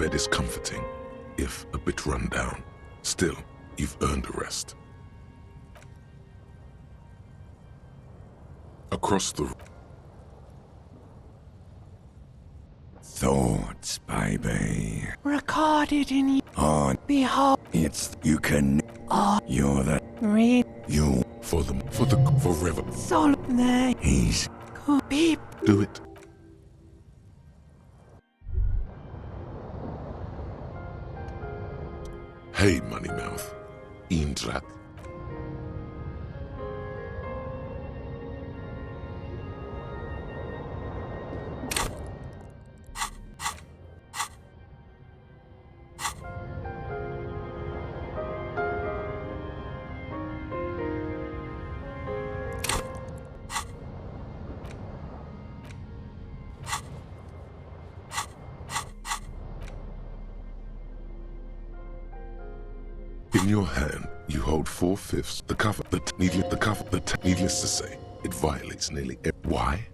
bed is comforting, if a bit run down. Still, you've earned a rest. Across the thoughts, baby. Recorded in you. On. Behold. It's you can. You're the. Read. You. for the forever. Sol. They. He's. Beep. Do it. Hey, Moneymouth. Indrat. In your hand, you hold 4/5 the cover. Needless to say, it violates nearly every. Why?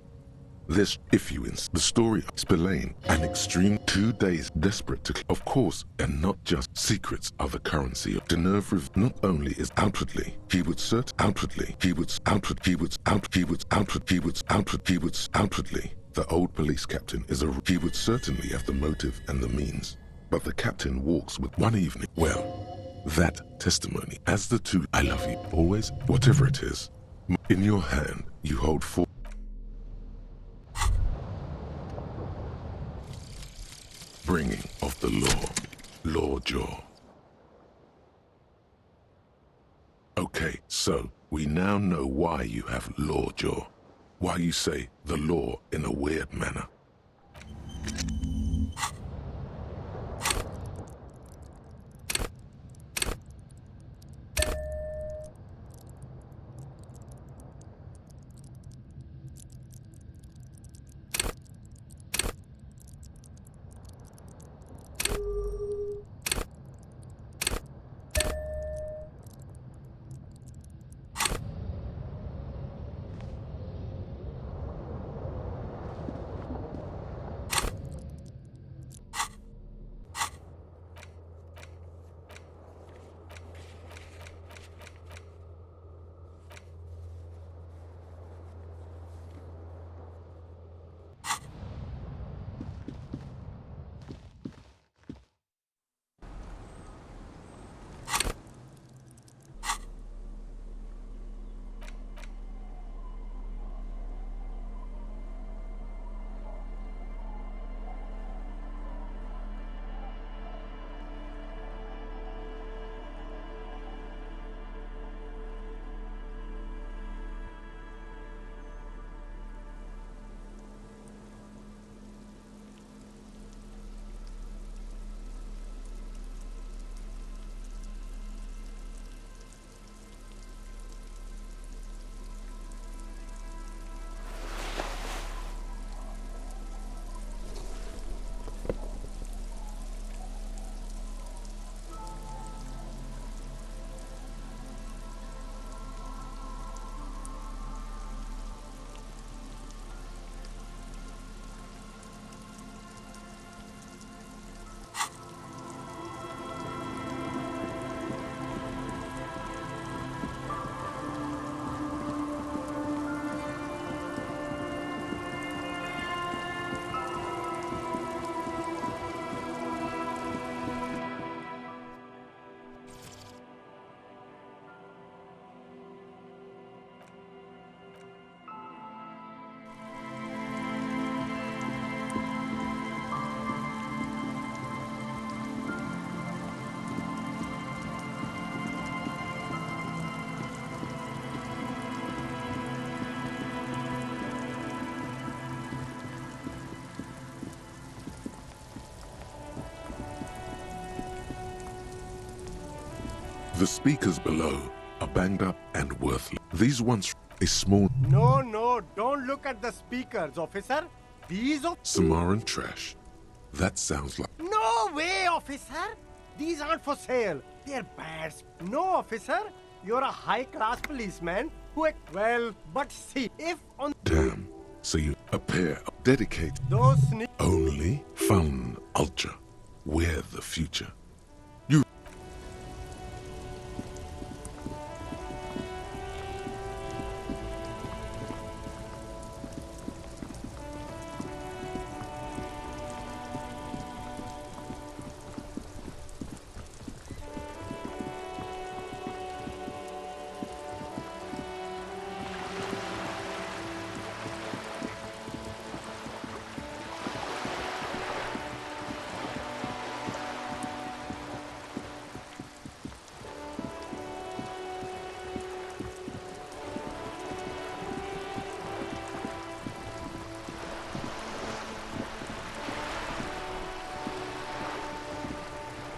This, if you the story of Spillane, an extreme 2 days desperate to, of course, and not just secrets are the currency of Denerve. Not only is outwardly, the old police captain is he would certainly have the motive and the means, but the captain walks with one evening. Well, that testimony, as the two, I love you, always, whatever it is. In your hand, you hold 4. Bringing of the law jaw. Okay, so we now know why you have law jaw. Why you say the law in a weird manner. The speakers below are banged up and worthless. These ones, a small... No, don't look at the speakers, officer. These are... Samaran trash. That sounds like... No way, officer. These aren't for sale. They're bad. No, officer. You're a high-class policeman who... Well, but see, if on... Damn. So you... A pair of dedicated... Those Only fun ultra. We're the future.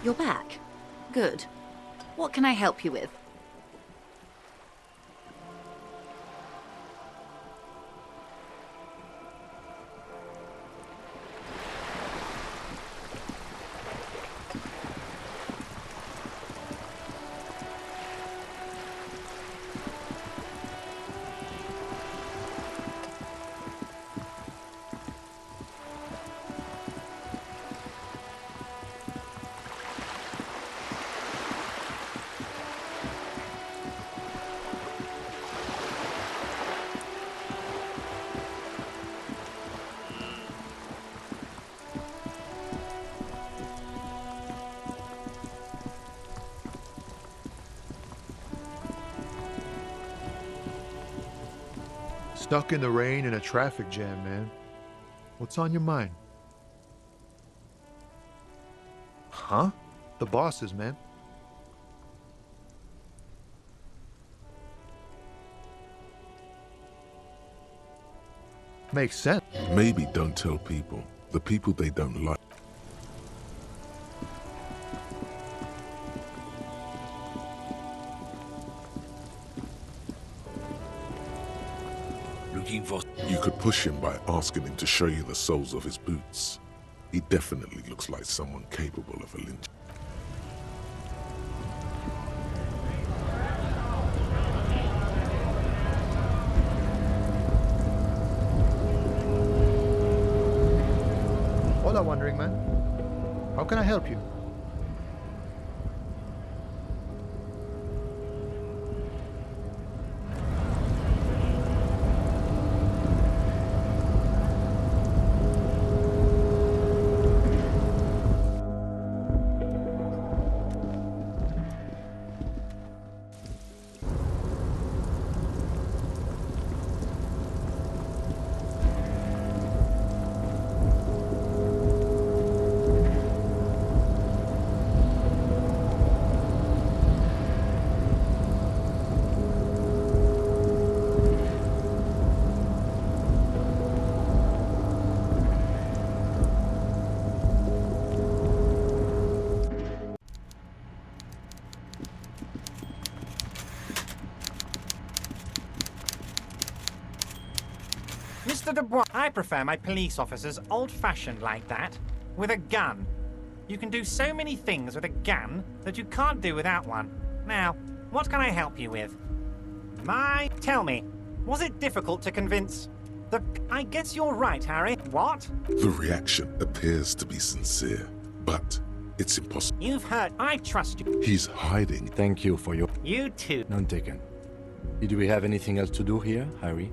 You're back. Good. What can I help you with? Stuck in the rain in a traffic jam, man. What's on your mind? Huh? The bosses, man. Makes sense. Maybe don't tell people. The people they don't like. You could push him by asking him to show you the soles of his boots. He definitely looks like someone capable of a lynch. Hola, Wandering Man. How can I help you? Mr. Dubois, I prefer my police officers old-fashioned like that, with a gun. You can do so many things with a gun that you can't do without one. Now, what can I help you with? Tell me, was it difficult to convince I guess you're right, Harry. What? The reaction appears to be sincere, but it's impossible. You've heard. I trust you. He's hiding. Thank you for your... You too. None taken. Did we have anything else to do here, Harry?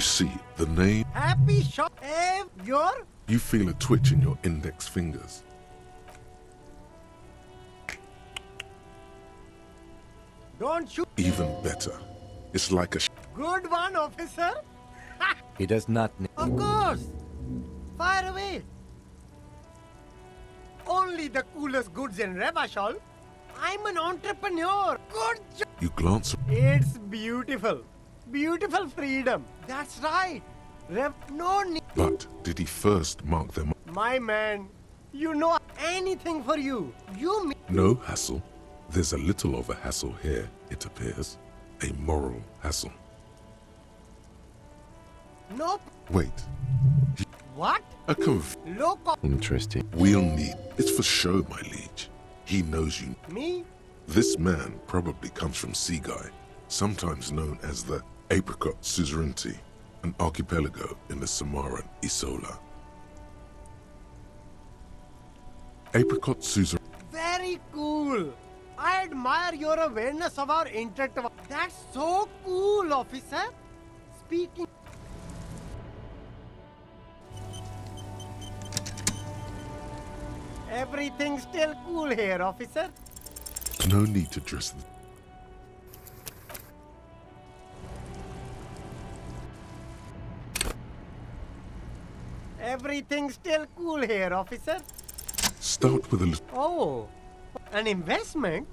You see, the name, Happy shop. Your you feel a twitch in your index fingers. don't shoot. Even better, it's like a Good one, officer. He does not need. Of course. Fire away. Only the coolest goods in Rebashol. I'm an entrepreneur. Good job. You glance, It's beautiful. Beautiful freedom. That's right. No need. but did he first mark them? My man, you know anything for you. You mean No hassle. There's a little of a hassle here, it appears. A moral hassle. no. Wait, What? a Loco. Interesting. we'll need. It's for show, my liege. He knows you. Me? This man probably comes from Seaguy, sometimes known as the Apricot Suzerainty, an archipelago in the Samaran Isola. Apricot Suzerainty. Very cool. I admire your awareness of our interest. That's so cool, officer. Speaking. Everything's still cool here, officer. No need to dress. Everything's still cool here, officer. Start with a little. Oh, an investment?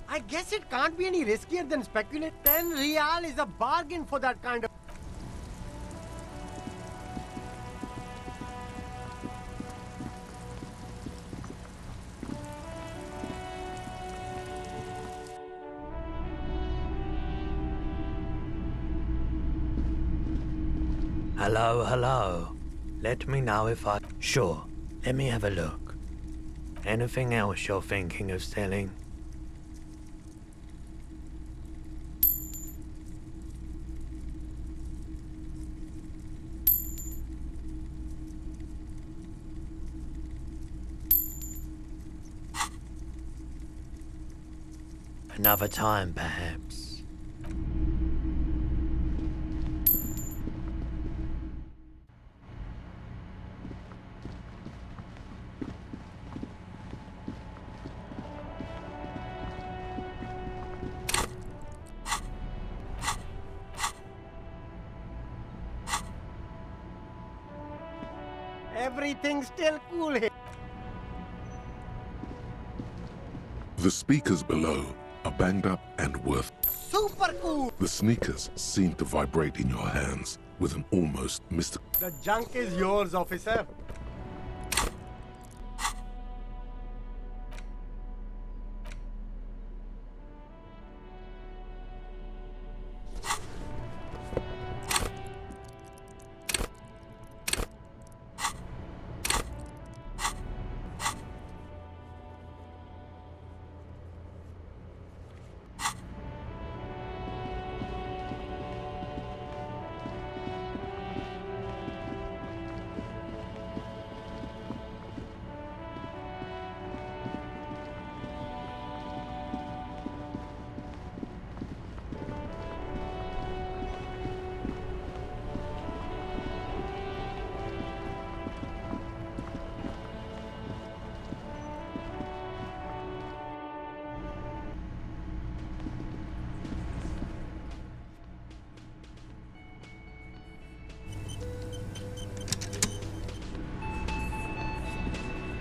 I guess it can't be any riskier than speculate. 10 real is a bargain for that kind of. Hello, hello. Let me know if I... Sure, let me have a look. Anything else you're thinking of selling? Another time, perhaps. Everything's still cool here. The speakers below are banged up and worth. Super cool. The sneakers seem to vibrate in your hands with an almost mystical. The junk is yours, officer.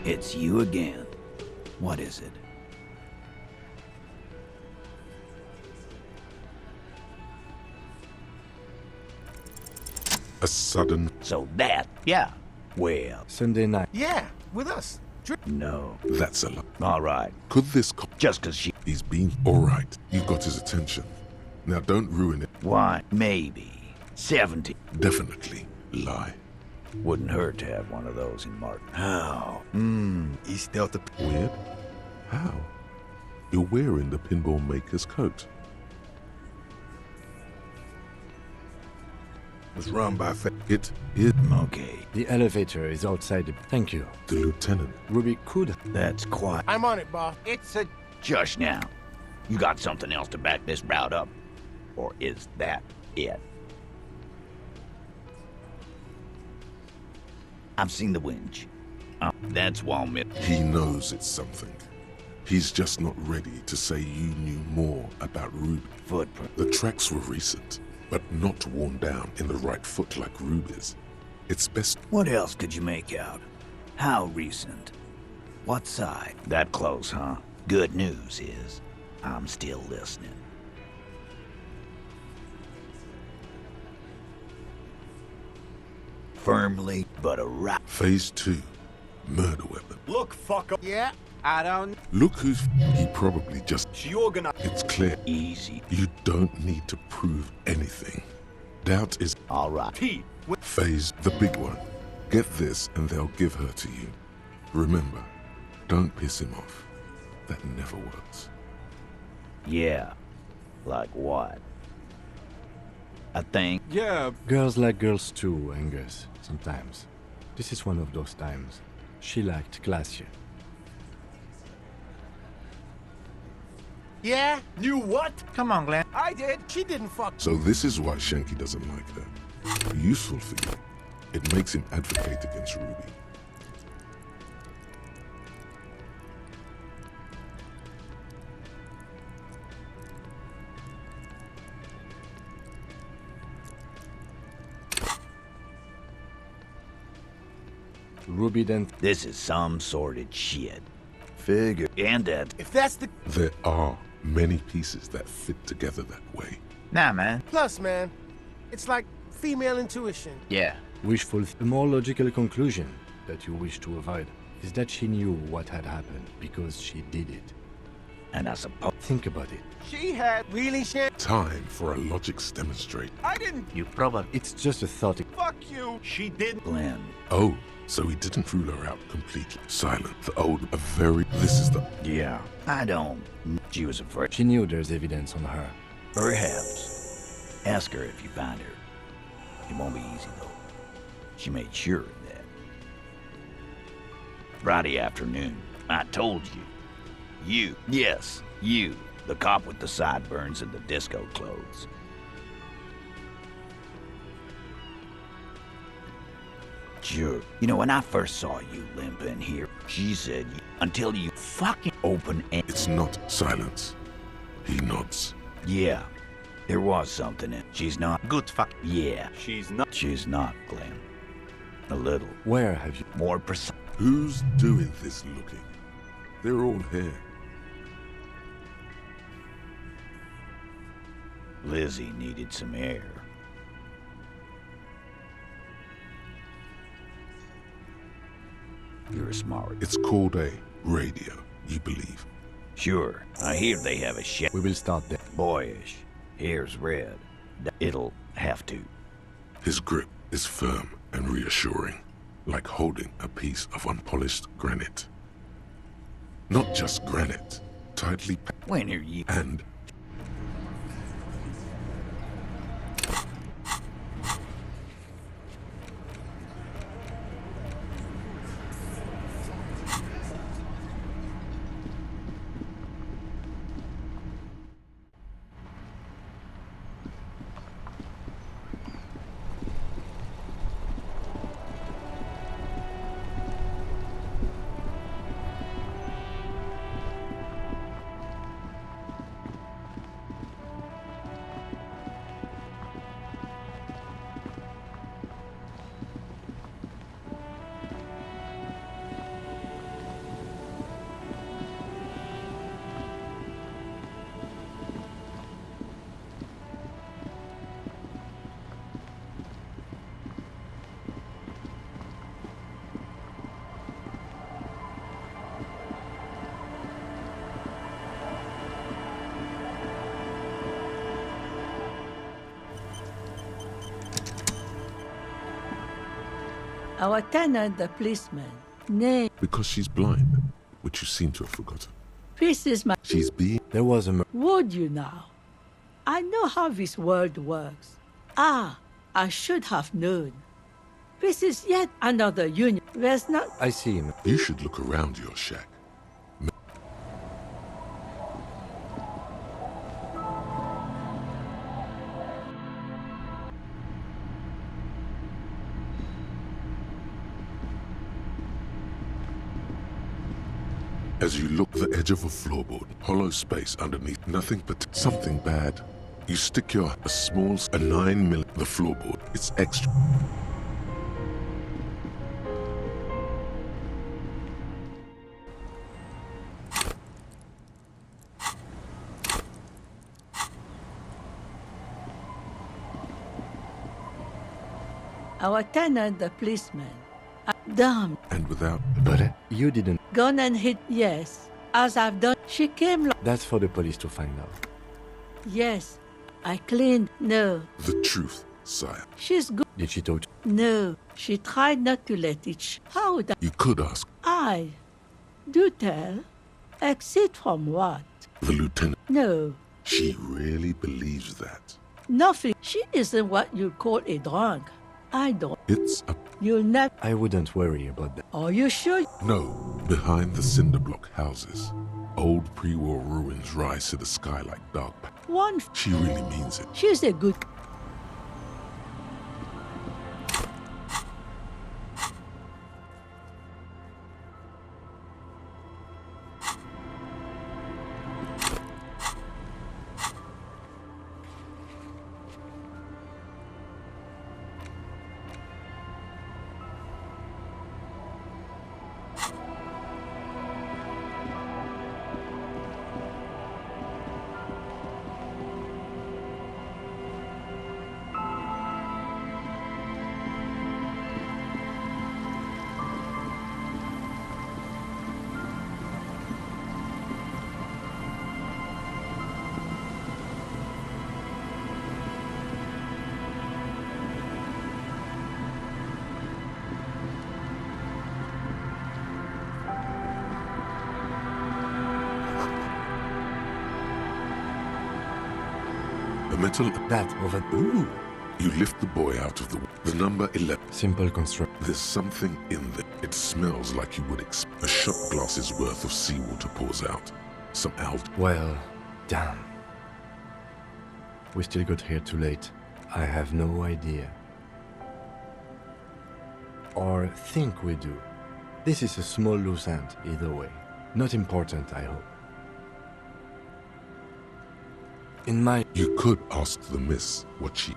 It's you again. What is it? A sudden. So that, yeah. Well, Sunday night. Yeah, with us. no. That's a lot. All right. Could this. Just 'cause she... He's been. Alright, you got his attention. Now don't ruin it. Why? Maybe. 70. Definitely lie. Wouldn't hurt to have one of those in Martin. How? He stealth the... Weird? How? You're wearing the pinball maker's coat. was run by... It is Okay. The elevator is outside the... Thank you. the lieutenant. Ruby could... That's quiet. I'm on it, boss. It's a... Just now. You got something else to back this route up? Or is that it? I've seen the winch. That's Walmit. He knows it's something. He's just not ready to say you knew more about Ruby. Footprint. The tracks were recent, but not worn down in the right foot like Ruby's. It's best. What else could you make out? How recent? What side? That close, huh? Good news is, I'm still listening. Firmly, but a right. Phase 2. Murder weapon. Look, fucker. Yeah, I don't. Look who's. He probably just. She organized. It's clear. Easy. You don't need to prove anything. Doubt is. All right. P. Phase, the big one. Get this and they'll give her to you. Remember, don't piss him off. That never works. Yeah. Like what? I think. Yeah. Girls like girls too, Angus, sometimes. This is one of those times. She liked classier. Yeah? Knew what? Come on, Glenn. I did. She didn't fuck. So this is why Shanky doesn't like her. Useful for you. It makes him advocate against Ruby. Ruby then. This is some sordid shit. Figure. And that. If that's the. There are many pieces that fit together that way. Nah, man. Plus, man, it's like female intuition. Yeah. Wishful. The more logical conclusion that you wish to avoid is that she knew what had happened because she did it. And I suppose. Think about it. She had really shit. Time for a logics demonstrate. I didn't. You probably. It's just a thought. Fuck you. She did. Glenn. Oh, so he didn't rule her out completely. Silent. The old, a very. This is the. Yeah. I don't. She was afraid. She knew there's evidence on her. Perhaps. Ask her if you find her. It won't be easy, though. She made sure of that. Friday afternoon, I told you. You. Yes, you. The cop with the sideburns and the disco clothes. Sure. You know, when I first saw you limping here, she said, until you fucking open and... It's not silence. He nods. Yeah. There was something in. She's not. Good fuck. Yeah. She's not. She's not, Glenn. A little. Where have you? More precise. Who's doing this looking? They're all here. Lizzie needed some air. You're smart. It's called a radio, you believe. Sure. I hear they have a shit. We will start there. Boyish. Here's red. It'll have to. His grip is firm and reassuring, like holding a piece of unpolished granite. Not just granite, tightly packed, When are you? and Our tenant, the policeman, name. because she's blind, which you seem to have forgotten. This is my. She's being There was a. Would you now? I know how this world works. Ah, I should have known. This is yet another union. There's not. I see him. You should look around your shack. As you look the edge of a floorboard, hollow space underneath, nothing but something bad. You stick a small, a 9mm, the floorboard. It's extra. Our tenant, the policeman. Damn. And without, But you didn't. Gone and hit, yes. As I've done. She came. That's for the police to find out. Yes. I cleaned. No. the truth, sire. She's good. Did she talk? No. She tried not to let it. How would You could ask I? Do tell. Exit from what? the lieutenant. No. She really believes that. Nothing. She isn't what you call a drunk. I don't. It's a You'll never. I wouldn't worry about that. Are you sure? no. Behind the cinder block houses, old pre-war ruins rise to the sky like dark. One. She really means it. She's a good. A metal. That over. Ooh. You lift the boy out of the number 11. Simple construct. There's something in there. It smells like you would expect. A shot glass's worth of seawater pours out. Some algae. Well, damn. We still got here too late. I have no idea. Or think we do. This is a small loose end, either way. Not important, I hope. In my... You could ask the miss what she...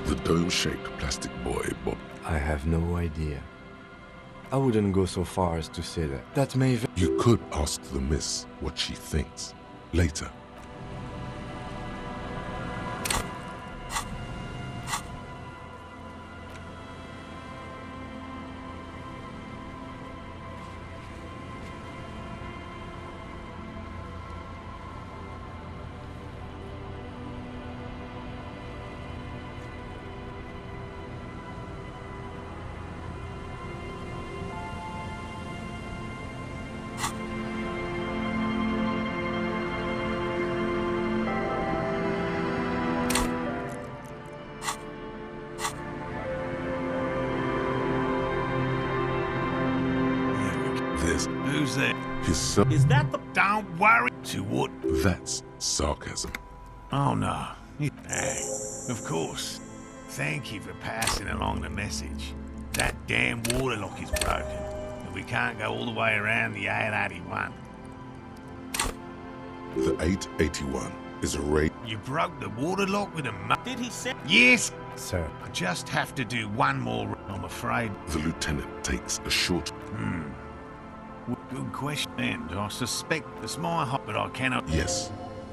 The dome-shaped plastic boy, Bob. I have no idea. I wouldn't go so far as to say that. That may... You could ask the miss what she thinks. Later. Who's there? His son. Is that the... Don't worry. To what? That's sarcasm. Oh, no. Hey, of course. Thank you for passing along the message. That damn water lock is broken, and we can't go all the way around the 881. The 881 is a raid. You broke the water lock with a Did he say? Yes! Sir. I just have to do one more, I'm afraid. The lieutenant takes a short. Good question. And I suspect it's my hot, but I cannot... Yes,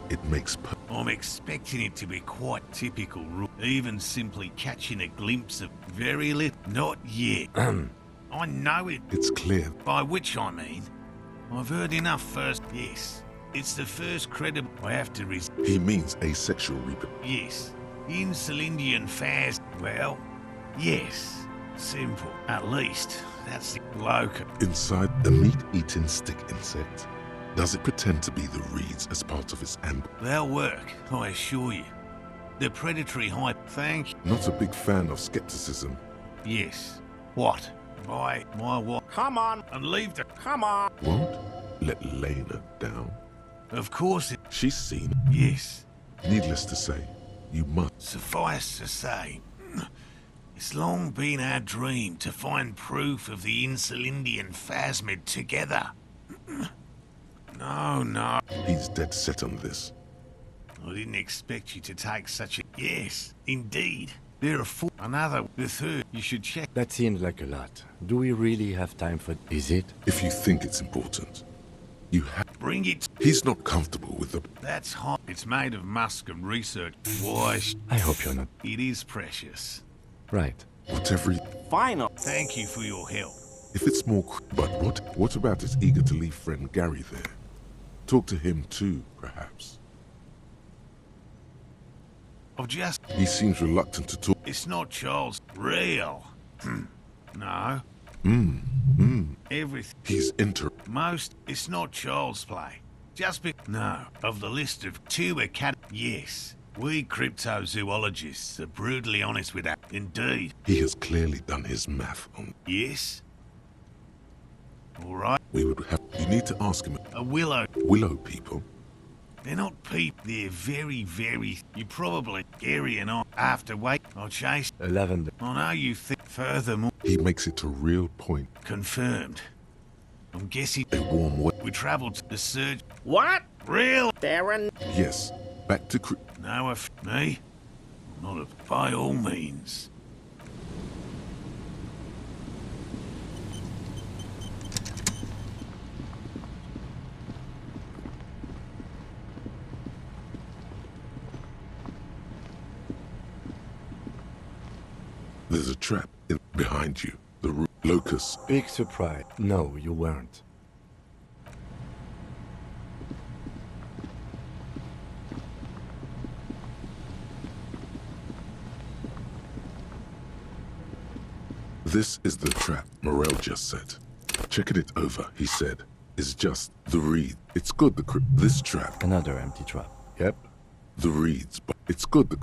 it makes I'm expecting it to be quite typical, even simply catching a glimpse of very little. Not yet. I know it. It's clear. By which I mean, I've heard enough first. Yes, it's the first credible I have to He means asexual reproduction. Yes, Insulindian fast. Well, yes. Simple. At least, that's the local. Inside the meat-eating stick insect. Does it pretend to be the reeds as part of its ambush? They'll work, I assure you. The predatory hype. Thank you. Not a big fan of skepticism. Yes. What? My what? Come on. And leave the... Come on. Won't let Lena down. Of course it... She's seen. Yes. Needless to say, you must. Suffice to say, It's long been our dream to find proof of the Insulindian phasmid together. No. He's dead set on this. I didn't expect you to take such a... Yes, indeed. There are four... Another... The third. You should check... That seems like a lot. Do we really have time for... Is it? If you think it's important, you have... Bring it... He's not comfortable with the... That's hot. It's made of musk and research. Why... I hope you're not... It is precious. Right. Whatever he... Final. Thank you for your help. If it's more... But what about his eager-to-leave friend Gary there? Talk to him too, perhaps. I've just... He seems reluctant to talk. It's not Charles. Real. No. Everything. He's Most. It's not child's play. Just be... No. Of the list of 2 Yes. We cryptozoologists are brutally honest with that. Indeed. He has clearly done his math on... Yes. All right. We would have... You need to ask him... A willow. Willow people? They're not people. They're very, very... You probably... Gary and I... After wait... I'll chase... A lavender. I know you think... Furthermore... He makes it a real point. Confirmed. I'm guessing... A warm way. We travelled to the surge... What? Real... Darren. Yes. Back to... No, if... Me? Not if... By all means. There's a trap behind you. The locust. Big surprise. No, you weren't. This is the trap Morel just set. Checking it over, he said, is just the reed. It's good this trap. Another empty trap. Yep. The reeds, but it's good the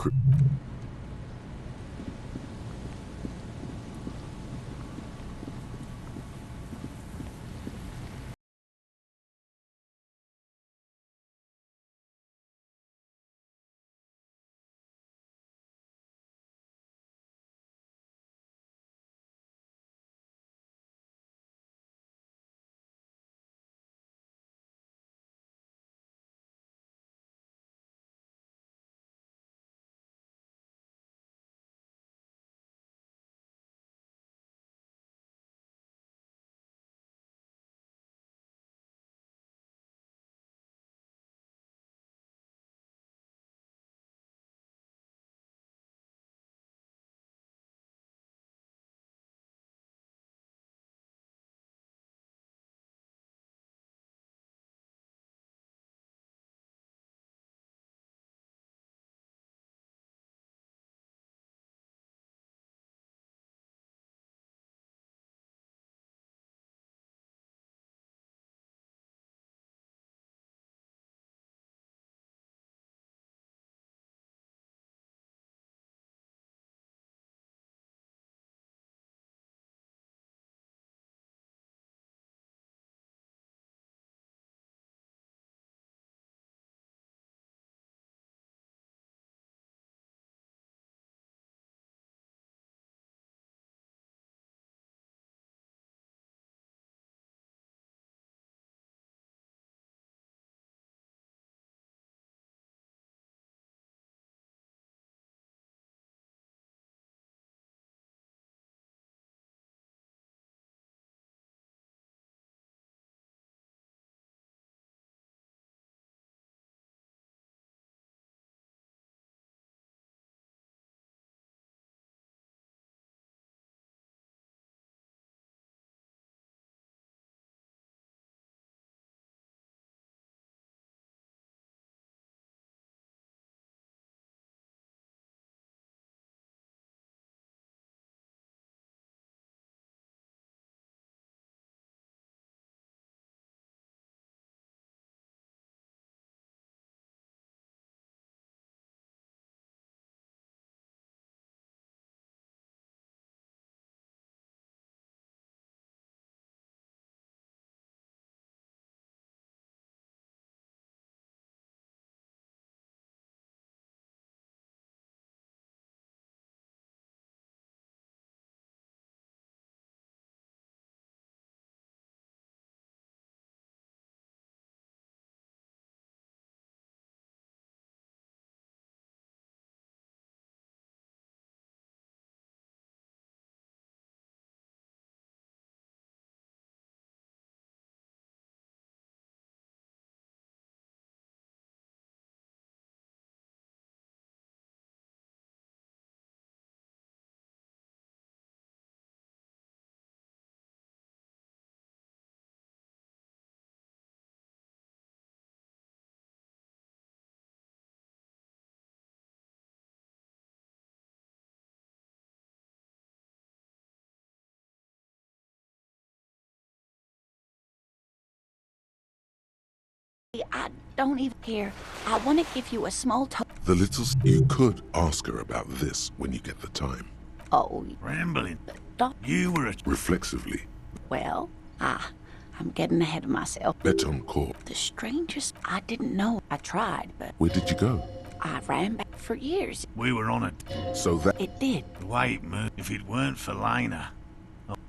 I don't even care. I want to give you a small The little... You could ask her about this when you get the time. Oh, Rambling. don't. You were a... Reflexively. Well, I'm getting ahead of myself. Betoncourt. The strangest... I didn't know. I tried, but Where did you go? I ran back for years. We were on it. So that... It did. The way it moved. If it weren't for Lena.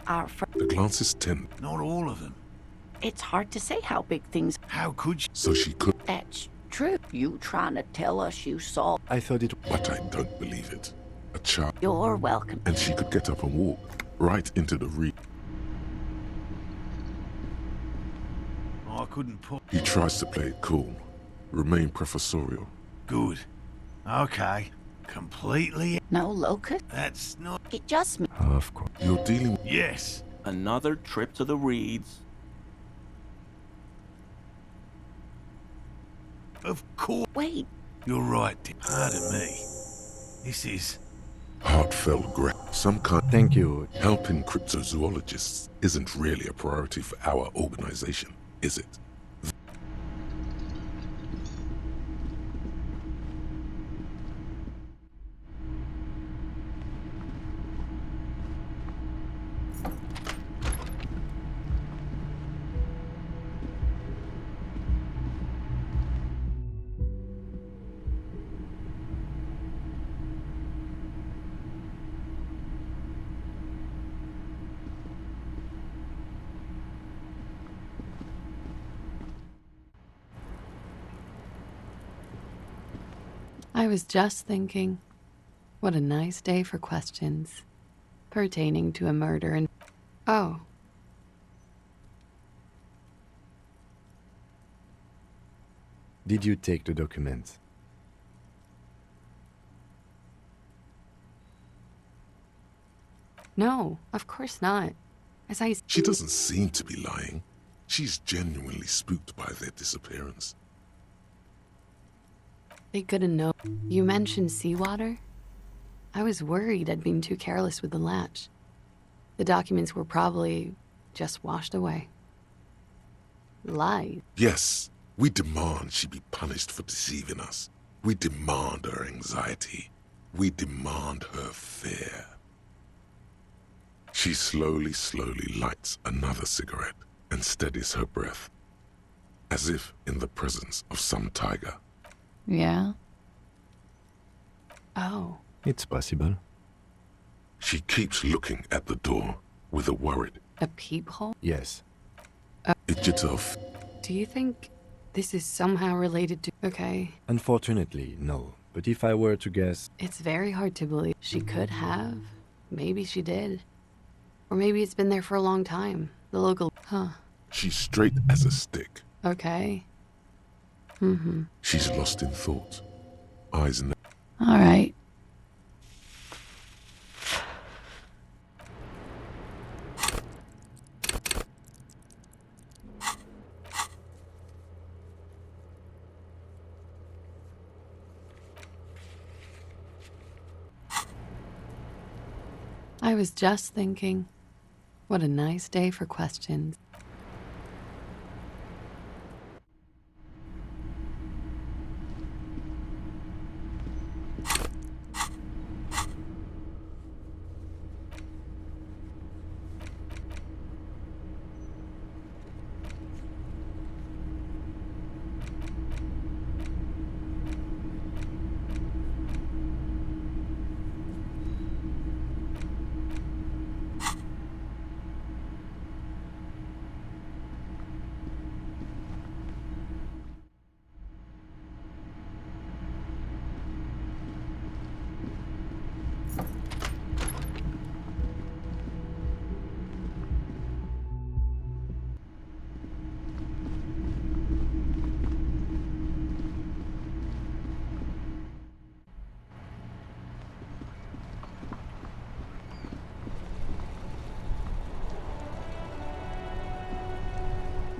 Our The glances tend... Not all of them. It's hard to say how big things... How could you? So she could... That's true. You trying to tell us you saw... I thought it... But I don't believe it. A child... You're welcome. And she could get up and walk. Right into the reef. I couldn't put... He tries to play it cool. Remain professorial. Good. Okay. Completely... No locust? That's not... It just... Of course. You're dealing... Yes. Another trip to the reeds. Of course. Wait. You're right. Pardon me. This is... Heartfelt some kind... Thank you. Helping cryptozoologists isn't really a priority for our organization, is it? I was just thinking, what a nice day for questions pertaining to a murder and... Oh. Did you take the documents? No, of course not. As I... She doesn't seem to be lying. She's genuinely spooked by their disappearance. They couldn't know. You mentioned seawater? I was worried I'd been too careless with the latch. The documents were probably just washed away. Lies. Yes, we demand she be punished for deceiving us. We demand her anxiety. We demand her fear. She slowly lights another cigarette and steadies her breath, as if in the presence of some tiger. Yeah? Oh. It's possible. She keeps looking at the door with a worried... A peephole? Yes. Itself. Do you think this is somehow related to... Okay. Unfortunately, no. But if I were to guess... It's very hard to believe. She could have. Maybe she did. Or maybe it's been there for a long time. The local... Huh. She's straight as a stick. Okay. She's lost in thought. Eyes in the... All right. I was just thinking, what a nice day for questions.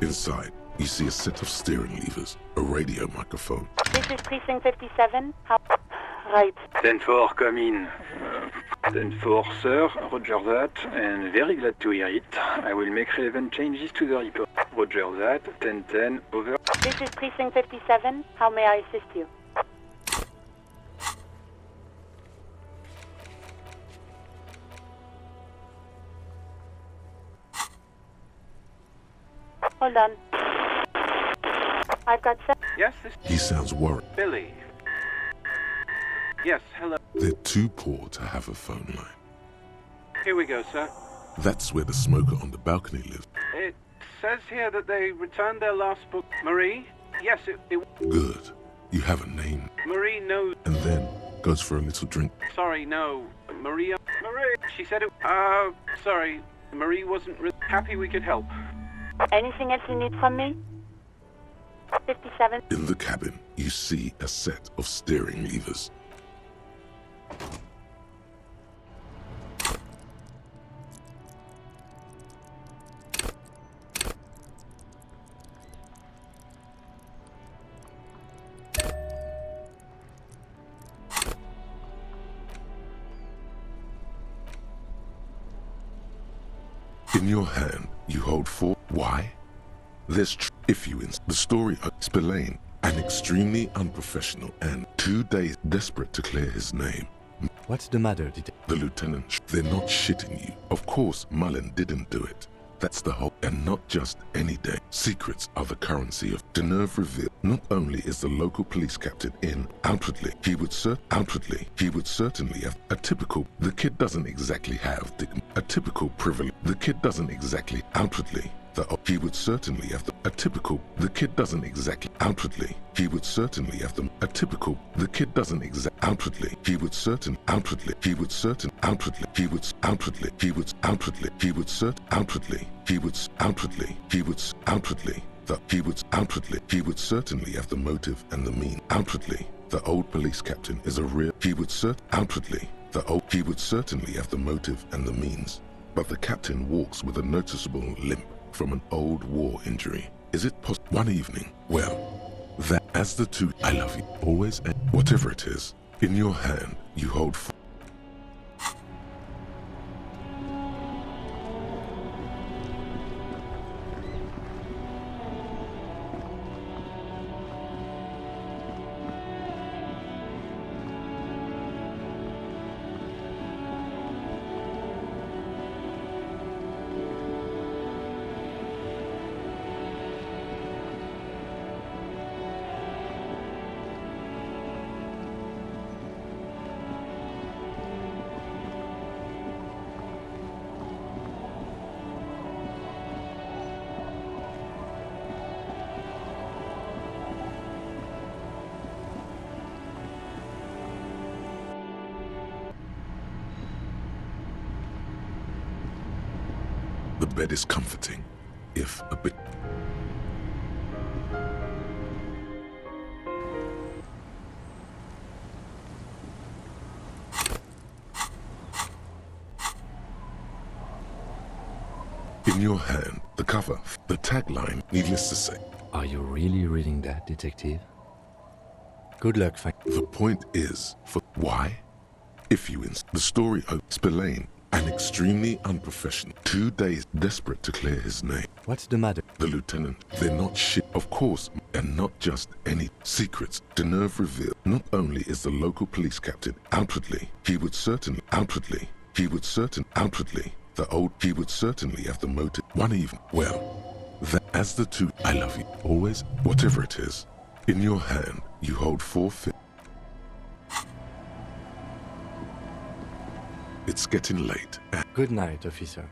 Inside, you see a set of steering levers, a radio microphone. This is Precinct 57. How... Right. 10-4, come in. 10-4, sir. Roger that. And very glad to hear it. I will make relevant changes to the report. Roger that. 10-10, over. This is Precinct 57. How may I assist you? Hold on. I've got Yes, this He sounds worried. Billy. Yes, hello. They're too poor to have a phone line. Here we go, sir. That's where the smoker on the balcony lives. It says here that they returned their last book. Marie? Yes, it Good. You have a name. Marie knows. And then goes for a little drink. Sorry, no. Marie. She said it. Sorry. Marie wasn't happy we could help. anything else you need from me? 57. In the cabin, you see a set of steering levers. In your hand, you hold four. Why? There's if you the story of Spillane, an extremely unprofessional and 2 days desperate to clear his name. What's the matter, The lieutenant, they're not shitting you. Of course, Mullen didn't do it. That's the whole, and not just any day. Secrets are the currency of Deneuve revealed. Not only is the local police captain in outwardly, he would certainly have a typical. The kid doesn't exactly have a typical privilege. The kid doesn't exactly outwardly. He would certainly have a typical. The kid doesn't exactly outwardly. He would certainly have them a typical. The kid doesn't exact outwardly. He would certain outwardly. He would certain outwardly. He would outwardly. He would outwardly. He would cert outwardly. He would outwardly. He would outwardly. He would outwardly. He would certainly have the motive and the mean outwardly. The old police captain is a real. He would outwardly. He would certainly have the motive and the means, but the captain walks with a noticeable limp from an old war injury. Is it possible? One evening, well, that as the two, I love you, always, and whatever it is, in your hand, you hold. The bed is comforting, if a bit. In your hand, the cover, the tagline, needless to say. Are you really reading that, detective? Good luck, The point is, for why? If you the story of Spillane, an extremely unprofessional, 2 days desperate to clear his name. What's the matter? The lieutenant, they're not shit. Of course, and not just any secrets. Deneuve revealed. Not only is the local police captain outwardly, he would certainly outwardly. He would outwardly. He would certainly have the motive. One even. Well, that as the two, I love you, always, whatever it is. In your hand, you hold 4/5. It's getting late. Good night, officer.